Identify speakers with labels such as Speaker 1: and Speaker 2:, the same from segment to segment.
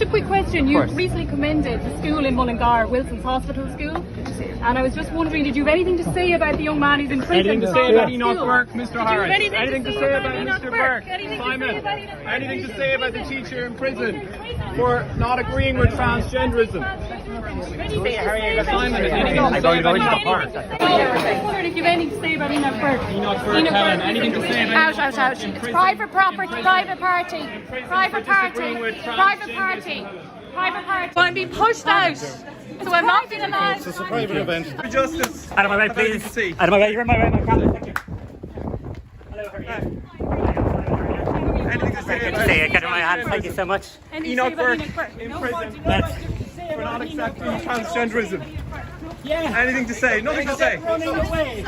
Speaker 1: a quick question. You recently commended the school in Mullingar, Wilson's Hospital School, and I was just wondering, did you have anything to say about the young man who's in prison?
Speaker 2: Anything to say about Enoch Burke, Mr. Harris?
Speaker 1: Anything
Speaker 2: to say about Mr. Burke? Simon, anything to say about the teacher in prison for not agreeing with transgenderism? Simon,
Speaker 1: I'm going to go into the park. I was wondering if you have anything to say about Enoch Burke.
Speaker 2: Helen, anything to say about
Speaker 3: Out. It's private property, private party. I'm being pushed out. So I'm not being allowed.
Speaker 4: It's a private event.
Speaker 2: For justice.
Speaker 5: Out of my way, please. Out of my way, you're in my way, my camera. Thank you. Hello, how are you?
Speaker 2: Anything to say about
Speaker 5: Get in my hand, thank you so much.
Speaker 2: Enoch Burke in prison for not accepting transgenderism?
Speaker 4: Yeah.
Speaker 2: Anything to say? Nothing to say.
Speaker 4: Running away.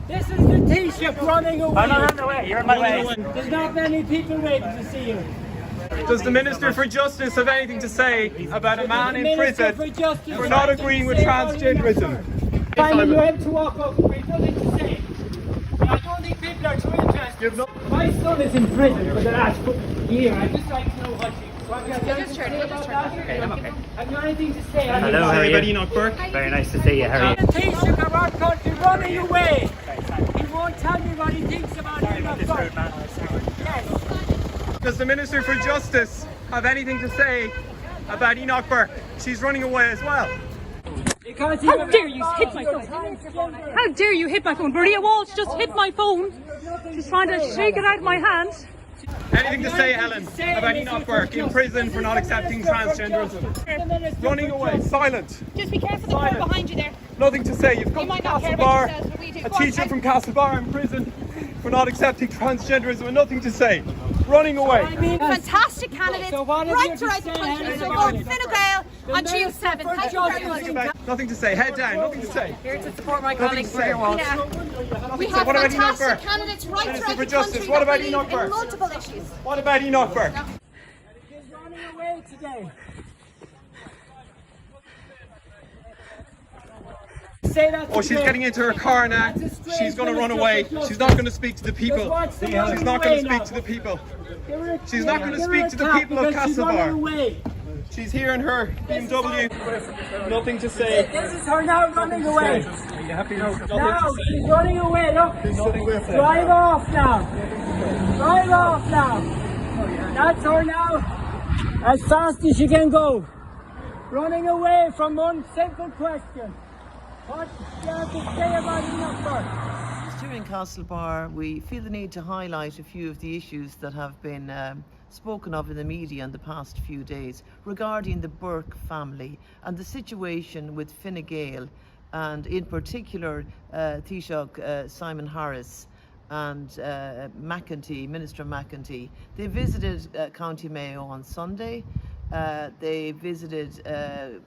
Speaker 4: This is the Taoiseach running away.
Speaker 5: I'm not on the way, you're in my way.
Speaker 4: There's not many people waiting to see you.
Speaker 2: Does the Minister for Justice have anything to say about a man in prison for not agreeing with transgenderism?
Speaker 4: Simon, you have to walk up. There's nothing to say. I don't think people are too interested. My son is in prison for the last year. I'd just like to know what you...
Speaker 3: Just turn it.
Speaker 5: Okay, I'm okay.
Speaker 4: Have you anything to say?
Speaker 5: Hello, how are you?
Speaker 2: Enoch Burke?
Speaker 5: Very nice to see you, how are you?
Speaker 4: The Taoiseach of our country running away. He won't tell me what he thinks about Enoch Burke. Yes.
Speaker 2: Does the Minister for Justice have anything to say about Enoch Burke? She's running away as well.
Speaker 1: How dare you hit my phone? How dare you hit my phone? Maria Walsh just hit my phone. She's trying to shake it out of my hand.
Speaker 2: Anything to say, Helen, about Enoch Burke in prison for not accepting transgenderism? Running away, silent.
Speaker 3: Just be careful the car behind you there.
Speaker 2: Nothing to say. You've come to
Speaker 3: might not care about
Speaker 2: Castlebar,
Speaker 3: yourselves, but we do.
Speaker 2: a
Speaker 3: Go on,
Speaker 2: teacher
Speaker 3: Ken.
Speaker 2: from Castlebar in prison for not accepting transgenderism and nothing to say. Running away.
Speaker 3: Fantastic candidates,
Speaker 4: So what have
Speaker 3: right
Speaker 4: you
Speaker 3: throughout
Speaker 4: to
Speaker 3: the
Speaker 4: say,
Speaker 3: country.
Speaker 4: Helen,
Speaker 3: So
Speaker 4: about
Speaker 3: go
Speaker 4: it?
Speaker 3: Fine Gael on June 7th. Thank you very much.
Speaker 2: Nothing to say. Head down. Nothing to say.
Speaker 3: Here to support my
Speaker 2: Nothing
Speaker 3: colleague
Speaker 2: to say.
Speaker 3: Yeah. We have
Speaker 2: What about Enoch
Speaker 3: fantastic
Speaker 2: Burke?
Speaker 3: candidates right
Speaker 2: Minister
Speaker 3: throughout
Speaker 2: for
Speaker 3: the
Speaker 2: Justice,
Speaker 3: country
Speaker 2: what about
Speaker 3: that
Speaker 2: Enoch
Speaker 3: believe in
Speaker 2: Burke?
Speaker 3: multiple issues.
Speaker 2: What about Enoch Burke?
Speaker 4: He's running away today. Say that
Speaker 2: Oh, she's getting into her car now. She's going to run away. She's not going to speak to the people. She's not going to speak to the people. She's not going to speak to the people of Castlebar. She's here in her BMW. Nothing to say.
Speaker 4: This is her now running away.
Speaker 2: Are you happy now?
Speaker 4: Now, she's running away, look. Drive off now. Drive off now. That's her now. As fast as she can go. Running away from one simple question. What do you have to say about Enoch Burke?
Speaker 6: Here in Castlebar, we feel the need to highlight a few of the issues that have been spoken of in the media in the past few days regarding the Burke family and the situation with Fine Gael, and in particular Taoiseach Simon Harris and Mcentee, Minister Mcentee. They visited County Mayo on Sunday. They visited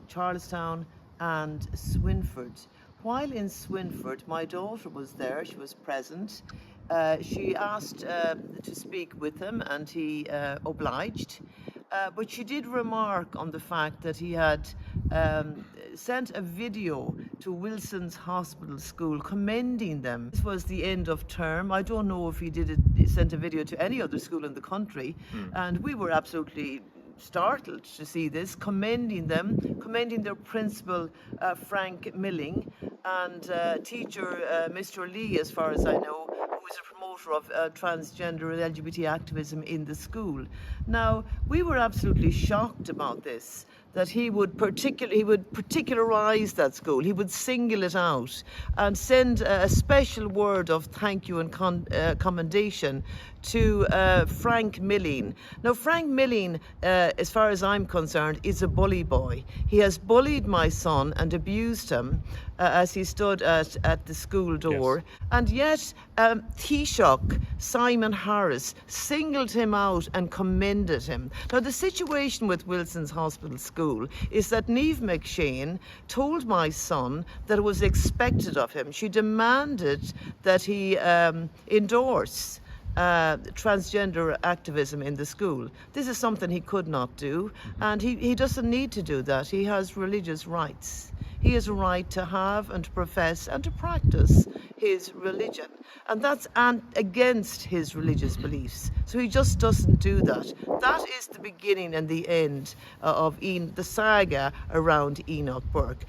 Speaker 6: Charlestown and Swinford. While in Swinford, my daughter was there, she was present. She asked to speak with him and he obliged. But she did remark on the fact that he had sent a video to Wilson's Hospital School commending them. This was the end of term. I don't know if he sent a video to any other school in the country. And we were absolutely startled to see this, commending them, commending their principal, Frank Milling, and teacher, Mr. Lee, as far as I know, who is a promoter of transgender and LGBT activism in the school. Now, we were absolutely shocked about this, that he would particularize that school, he would single it out and send a special word of thank you and commendation to Frank Milling. Now, Frank Milling, as far as I'm concerned, is a bully boy. He has bullied my son and abused him as he stood at the school door. Yes. And yet, Taoiseach Simon Harris singled him out and commended him. Now, the situation with Wilson's Hospital School is that Niamh McShane told my son that it was expected of him. She demanded that he endorse transgender activism in the school. This is something he could not do, and he doesn't need to do that. He has religious rights. He has a right to have and to profess and to practice his religion, and that's against his religious beliefs. So he just doesn't do that. That is the beginning and the end of the saga around Enoch Burke.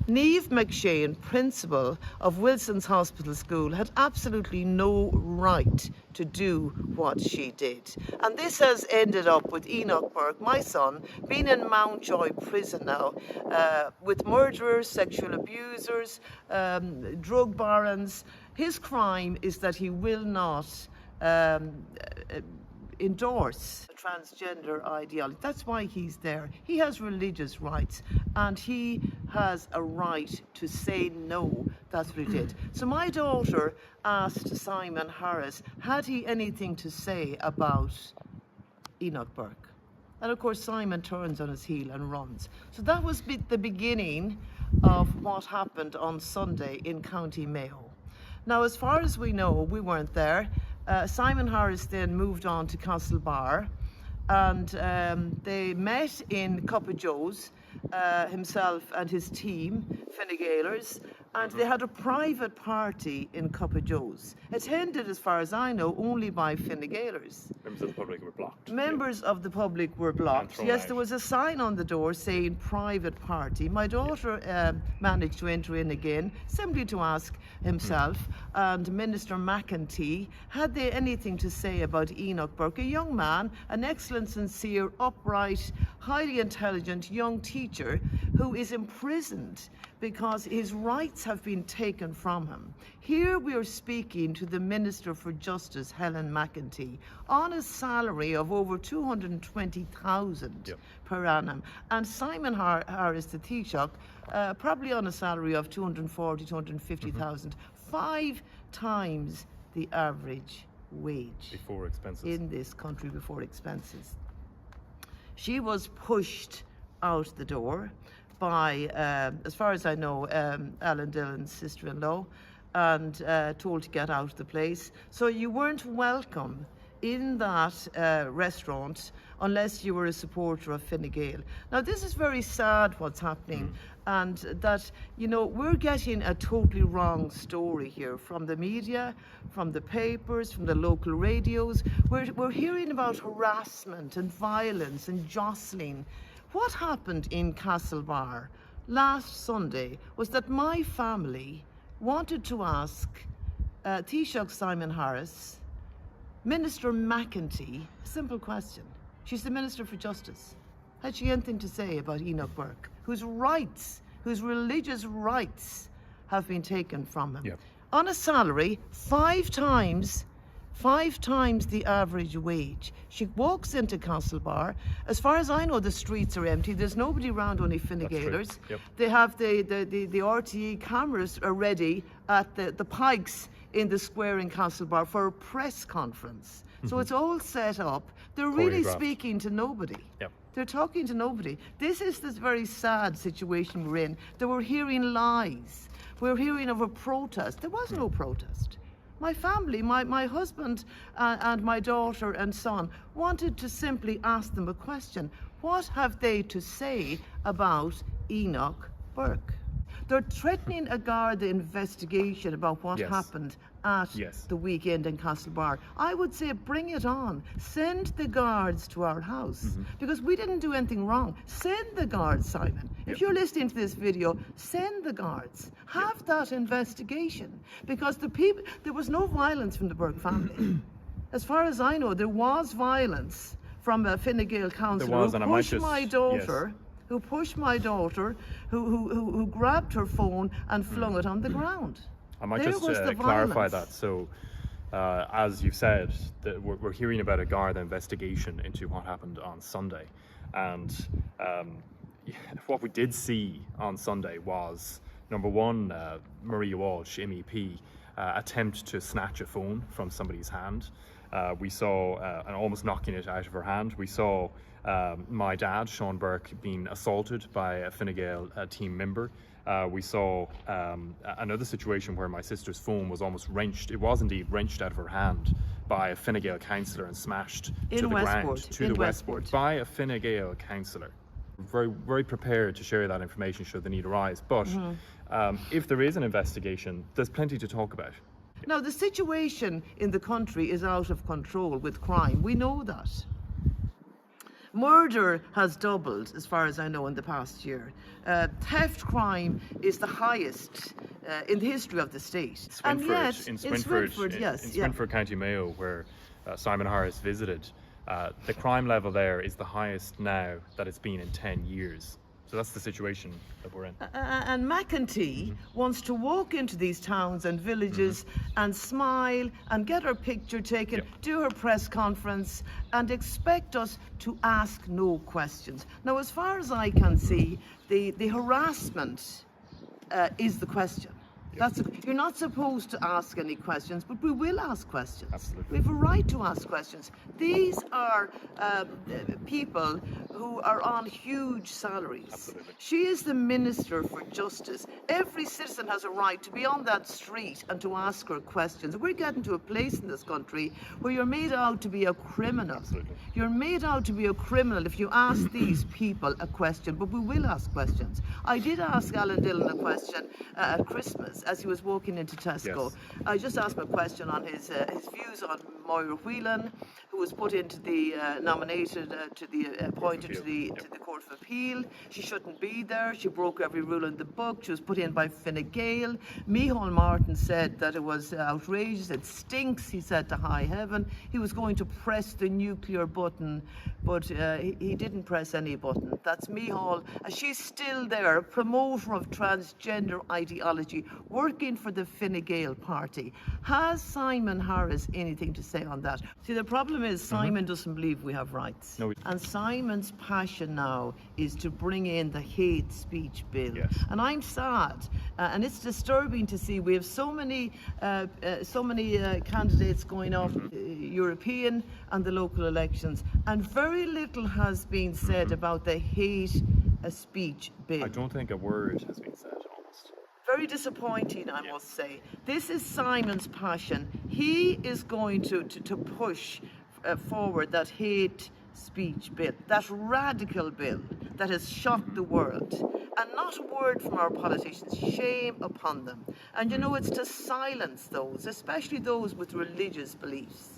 Speaker 6: Niamh McShane, principal of Wilson's Hospital School, had absolutely no right to do what she did. And this has ended up with Enoch Burke, my son, being in Mountjoy prison now with murderers, sexual abusers, drug barons. His crime is that he will not endorse transgender ideology. That's why he's there. He has religious rights and he has a right to say no. That's what he did. So my daughter asked Simon Harris, had he anything to say about Enoch Burke? And of course Simon turns on his heel and runs. So that was the beginning of what happened on Sunday in County Mayo. Now, as far as we know, we weren't there. Simon Harris then moved on to Castlebar, and they met in Cup of Joe's, himself and his team, Fine Gaelers, and they had a private party in Cup of Joe's, attended, as far as I know, only by Fine Gaelers.
Speaker 7: Members of the public were blocked.
Speaker 6: Members of the public were blocked. Yes, there was a sign on the door saying private party. My daughter managed to enter in again, simply to ask himself and Minister Mcentee, had they anything to say about Enoch Burke, a young man, an excellent, sincere, upright, highly intelligent young teacher who is imprisoned because his rights have been taken from him. Here we are speaking to the Minister for Justice, Helen Mcentee, on a salary of over 220,000 per annum. And Simon Harris, the Taoiseach, probably on a salary of 240, 250,000, 5 times the average wage
Speaker 7: before expenses
Speaker 6: in this country before expenses. She was pushed out the door by, as far as I know, Alan Dillon's sister-in-law, and told to get out of the place. So you weren't welcome in that restaurant unless you were a supporter of Fine Gael. Now, this is very sad what's happening, and that, you know, we're getting a totally wrong story here from the media, from the papers, from the local radios. We're hearing about harassment and violence and jostling. What happened in Castlebar last Sunday was that my family wanted to ask Taoiseach Simon Harris, Minister Mcentee, a simple question. She's the Minister for Justice. Had she anything to say about Enoch Burke, whose rights, whose religious rights have been taken from him? On a salary 5 times the average wage. She walks into Castlebar. As far as I know, the streets are empty. There's nobody around, only Fine Gaelers. They have the RTE cameras are ready at the pikes in the square in Castlebar for a press conference. So it's all set up. They're really speaking to nobody. They're talking to nobody. This is this very sad situation we're in. That we're hearing lies. We're hearing of a protest. There was no protest. My family, my husband and my daughter and son wanted to simply ask them a question. What have they to say about Enoch Burke? They're threatening a Garda investigation about what happened at the weekend in Castlebar. I would say bring it on. Send the guards to our house because we didn't do anything wrong. Send the guards, Simon. If you're listening to this video, send the guards. Have that investigation because there was no violence from the Burke family. As far as I know, there was violence from a Fine Gael councillor who pushed my daughter. Who pushed my daughter, who grabbed her phone and flung it on the ground.
Speaker 7: I might just clarify that. So, as you've said, we're hearing about a Garda investigation into what happened on Sunday. And what we did see on Sunday was, number one, Maria Walsh, MEP, attempt to snatch a phone from somebody's hand. We saw, and almost knocking it out of her hand. We saw my dad, Sean Burke, being assaulted by a Fine Gael team member. We saw another situation where my sister's phone was almost wrenched. It was indeed wrenched out of her hand by a Fine Gael councillor and smashed to the ground, to the Westport, by a Fine Gael councillor. very prepared to share that information should the need arise. But if there is an investigation, there's plenty to talk about.
Speaker 6: Now, the situation in the country is out of control with crime. We know that. Murder has doubled, as far as I know, in the past year. Theft crime is the highest in the history of the state.
Speaker 7: Swinford, in Swinford County Mayo, where Simon Harris visited, the crime level there is the highest now that it's been in 10 years. So that's the situation that we're in.
Speaker 6: And Mcentee wants to walk into these towns and villages and smile and get her picture taken, do her press conference, and expect us to ask no questions. Now, as far as I can see, the harassment is the question. You're not supposed to ask any questions, but we will ask questions.
Speaker 7: Absolutely.
Speaker 6: We have a right to ask questions. These are people who are on huge salaries.
Speaker 7: Absolutely.
Speaker 6: She is the Minister for Justice. Every citizen has a right to be on that street and to ask her questions. We're getting to a place in this country where you're made out to be a criminal.
Speaker 7: Absolutely.
Speaker 6: You're made out to be a criminal if you ask these people a question, but we will ask questions. I did ask Alan Dillon a question at Christmas as he was walking into Tesco.
Speaker 7: Yes.
Speaker 6: I just asked him a question on his views on Mayo, who was put into the appointed to the Court of Appeal. She shouldn't be there. She broke every rule in the book. She was put in by Fine Gael. Micheál Martin said that it was outrageous. It stinks, he said to high heaven. He was going to press the nuclear button, but he didn't press any button. That's Micheál. She's still there, a promoter of transgender ideology, working for the Fine Gael party. Has Simon Harris anything to say on that? See, the problem is Simon doesn't believe we have rights.
Speaker 7: No.
Speaker 6: And Simon's passion now is to bring in the hate speech bill.
Speaker 7: Yes.
Speaker 6: And I'm sad, and it's disturbing to see we have so many candidates going up, European and the local elections, and very little has been said about the hate speech bill.
Speaker 7: I don't think a word has been said, almost.
Speaker 6: Very disappointing, I must say. This is Simon's passion. He is going to push forward that hate speech bill, that radical bill that has shocked the world. And not a word from our politicians. Shame upon them. And you know, it's to silence those, especially those with religious beliefs.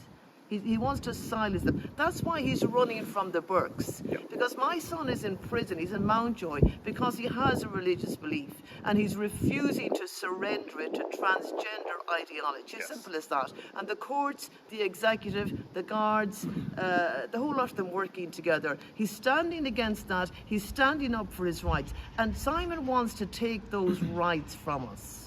Speaker 6: He wants to silence them. That's why he's running from the Burkes. Because my son is in prison, he's in Mountjoy, because he has a religious belief and he's refusing to surrender it to transgender ideology. As simple as that. And the courts, the executive, the guards, the whole lot of them working together. He's standing against that. He's standing up for his rights. And Simon wants to take those rights from us.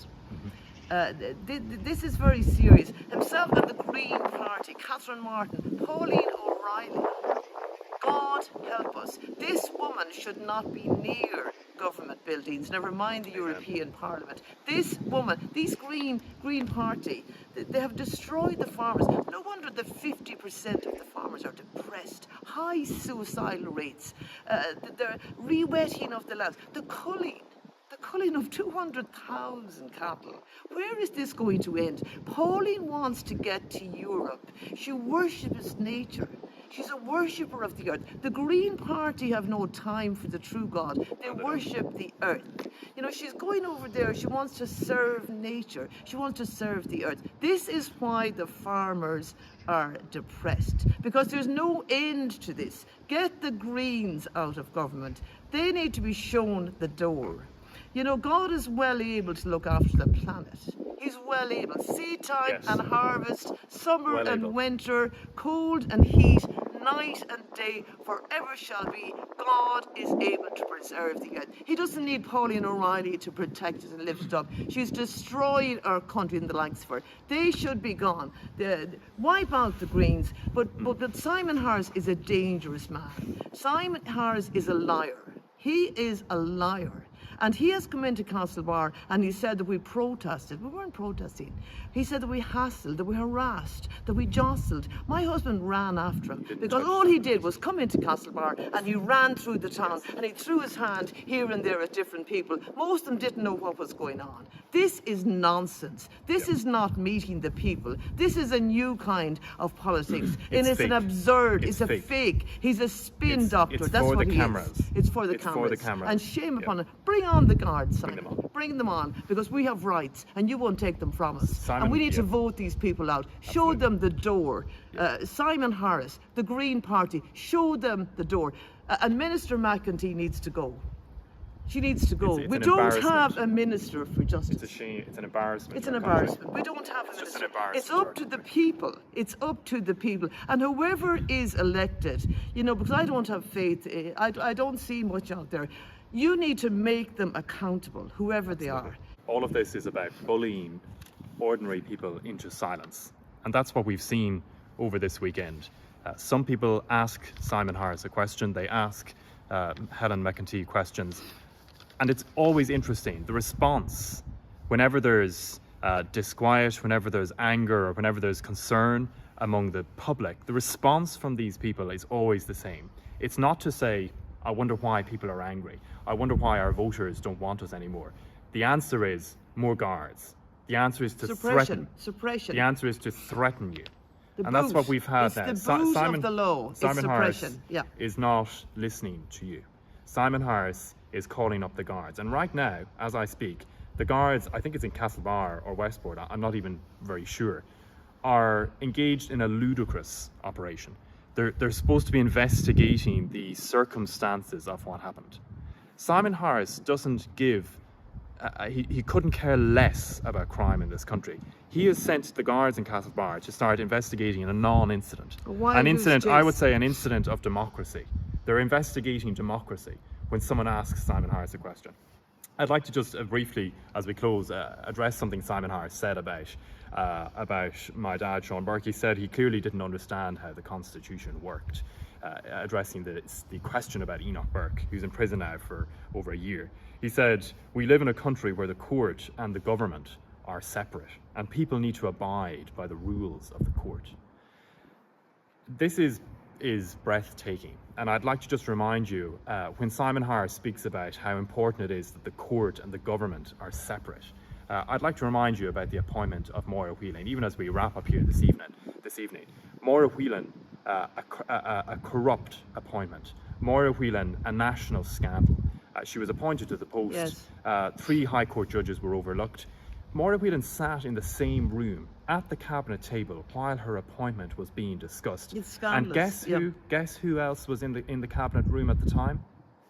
Speaker 6: This is very serious. Himself and the Green Party, Catherine Martin, Pauline O'Reilly. God help us. This woman should not be near government buildings, never mind the European Parliament. This woman, this Green Party, they have destroyed the farmers. No wonder the 50% of the farmers are depressed. High suicidal rates. The re-wetting of the lands. The culling of 200,000 cattle. Where is this going to end? Pauline wants to get to Europe. She worships nature. She's a worshipper of the earth. The Green Party have no time for the true God. They worship the earth. You know, she's going over there. She wants to serve nature. She wants to serve the earth. This is why the farmers are depressed, because there's no end to this. Get the Greens out of government. They need to be shown the door. You know, God is well able to look after the planet. He's well able. Seed time and harvest, summer and winter, cold and heat, night and day, forever shall be. God is able to preserve the earth. He doesn't need Pauline O'Reilly to protect it and lift it up. She's destroyed our country and the likes of her. They should be gone. Wipe out the Greens. But Simon Harris is a dangerous man. Simon Harris is a liar. He is a liar. And he has come into Castlebar and he said that we protested. We weren't protesting. He said that we hassled, that we harassed, that we jostled. My husband ran after him because all he did was come into Castlebar and he ran through the town and he threw his hand here and there at different people. Most of them didn't know what was going on. This is nonsense. This is not meeting the people. This is a new kind of politics. And it's an absurd, it's a fake. He's a spin doctor. That's what he is. It's for the cameras. And shame upon it. Bring on the guards, Simon. Bring them on, because we have rights and you won't take them from us.
Speaker 7: Simon,
Speaker 6: and we need to vote these people out. Show them the door. Simon Harris, the Green Party, show them the door. And Minister Mcentee needs to go. She needs to go.
Speaker 7: It's
Speaker 6: we
Speaker 7: an
Speaker 6: don't have a minister for justice.
Speaker 7: It's a shame. It's an embarrassment.
Speaker 6: It's an embarrassment. We don't have a minister.
Speaker 7: Just an embarrassment.
Speaker 6: It's up to the people. It's up to the people. And whoever is elected, you know, because I don't have faith, I don't see much out there. You need to make them accountable, whoever they are.
Speaker 7: All of this is about bullying ordinary people into silence. And that's what we've seen over this weekend. Some people ask Simon Harris a question. They ask Helen Mcentee questions. And it's always interesting, the response, whenever there's disquiet, whenever there's anger, or whenever there's concern among the public, the response from these people is always the same. It's not to say, I wonder why people are angry. I wonder why our voters don't want us anymore. The answer is more guards. The answer is to threaten.
Speaker 6: Suppression.
Speaker 7: The answer is to threaten you.
Speaker 6: And
Speaker 7: that's what we've had now.
Speaker 6: It's the bruise of the law.
Speaker 7: Simon Harris
Speaker 6: is
Speaker 7: not listening to you. Simon Harris is calling up the guards. And right now, as I speak, the guards, I think it's in Castlebar or Westport, I'm not even very sure, are engaged in a ludicrous operation. They're supposed to be investigating the circumstances of what happened. Simon Harris doesn't give, he couldn't care less about crime in this country. He has sent the guards in Castlebar to start investigating a non-incident. An incident, I would say, an incident of democracy. They're investigating democracy when someone asks Simon Harris a question. I'd like to just briefly, as we close, address something Simon Harris said about my dad, Sean Burke. He said he clearly didn't understand how the Constitution worked, addressing the question about Enoch Burke, who's in prison now for over a year. He said, we live in a country where the court and the government are separate, and people need to abide by the rules of the court. This is breathtaking. And I'd like to just remind you, when Simon Harris speaks about how important it is that the court and the government are separate, I'd like to remind you about the appointment of Mayo Whelan, even as we wrap up here this evening. Mayo Whelan, a corrupt appointment. Mayo Whelan, a national scandal. She was appointed to the post. Yes. 3 High Court judges were overlooked. Mayo Whelan sat in the same room at the cabinet table while her appointment was being discussed.
Speaker 6: It's scandalous.
Speaker 7: And guess who else was in the cabinet room at the time?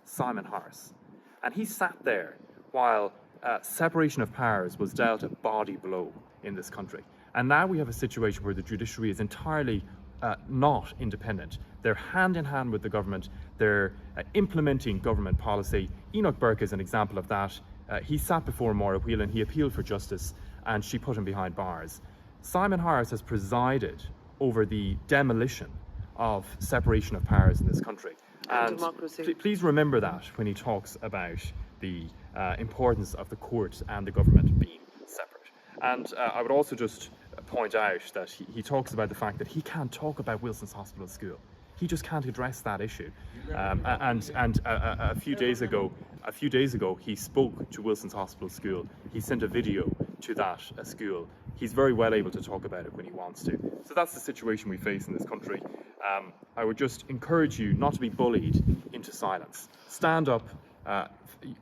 Speaker 7: Simon Harris. And he sat there while separation of powers was dealt a body blow in this country. And now we have a situation where the judiciary is entirely not independent. They're hand in hand with the government. They're implementing government policy. Enoch Burke is an example of that. He sat before Mayo Whelan, he appealed for justice, and she put him behind bars. Simon Harris has presided over the demolition of separation of powers in this country. And
Speaker 6: democracy.
Speaker 7: Please remember that when he talks about the importance of the court and the government being separate. And I would also just point out that he talks about the fact that he can't talk about Wilson's Hospital School. He just can't address that issue. And a few days ago, he spoke to Wilson's Hospital School. He sent a video to that school. He's very well able to talk about it when he wants to. So that's the situation we face in this country. I would just encourage you not to be bullied into silence. Stand up,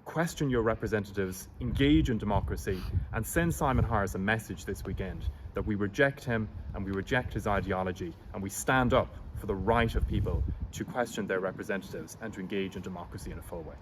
Speaker 7: question your representatives, engage in democracy, and send Simon Harris a message this weekend that we reject him and we reject his ideology, and we stand up for the right of people to question their representatives and to engage in democracy in a full way.